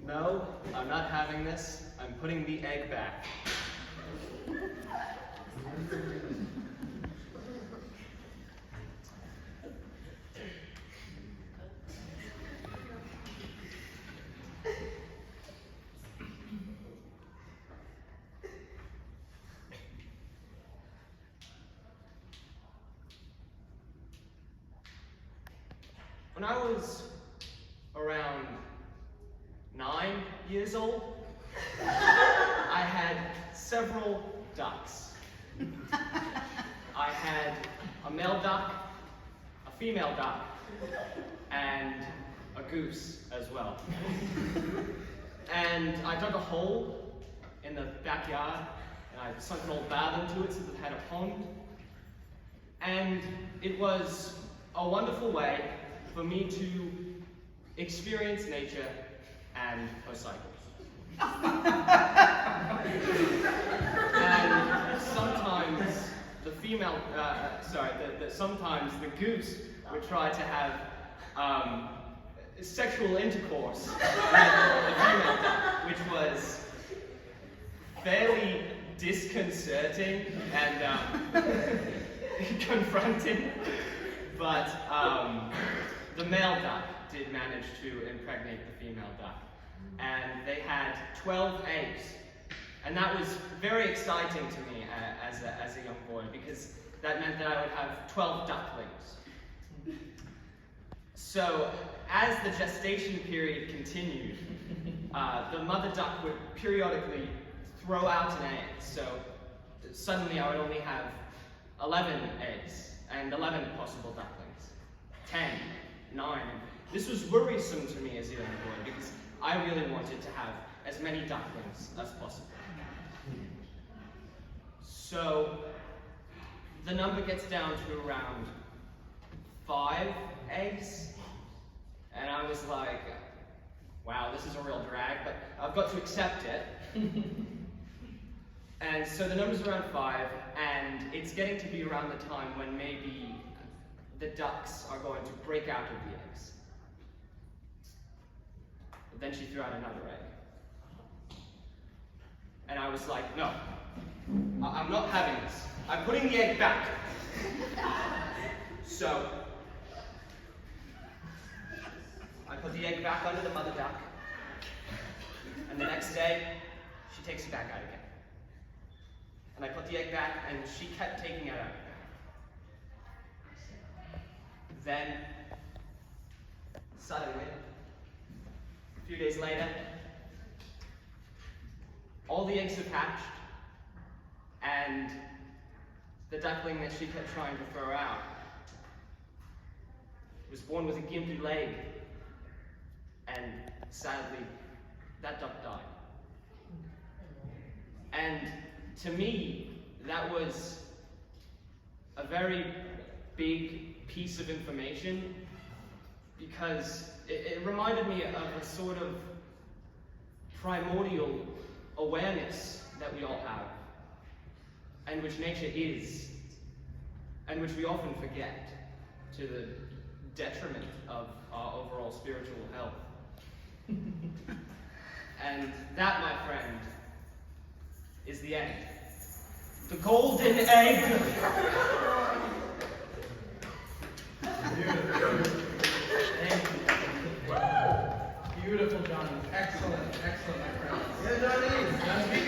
No, I'm not having this. I'm putting the egg back. When I was around 9 years old, I had several ducks. I had a male duck, a female duck, and a goose as well. And I dug a hole in the backyard, and I sunk an old bath into it so that it had a pond. And it was a wonderful way for me to experience nature and her cycles. And sometimes the female, sometimes the goose would try to have sexual intercourse with the female duck, which was fairly disconcerting and confronting. But the male duck did manage to impregnate the female duck. And they had 12 eggs. And that was very exciting to me as a young boy, because that meant that I would have 12 ducklings. So as the gestation period continued, the mother duck would periodically throw out an egg. So suddenly I would only have 11 eggs and 11 possible ducklings. 10, 9. This was worrisome to me as a young boy, because I really wanted to have as many ducklings as possible. So the number gets down to around 5 eggs, and I was like, wow, this is a real drag, but I've got to accept it. And so the number's around 5, and it's getting to be around the time when maybe the ducks are going to break out of the eggs. But then she threw out another egg. And I was like, no, I'm not having this. I'm putting the egg back. So I put the egg back under the mother duck, and the next day, she takes it back out again. And I put the egg back, and she kept taking it out. Then, suddenly, a few days later, all the eggs have hatched, and the duckling that she kept trying to throw out was born with a gimpy leg, and sadly, that duck died. And to me, that was a very big piece of information, because it reminded me of a sort of primordial awareness that we all have, and which nature is, and which we often forget, to the detriment of our overall spiritual health. And that, my friend, is the egg. The golden egg! Beautiful, Johnny. Excellent, my friend. Yeah, Johnny.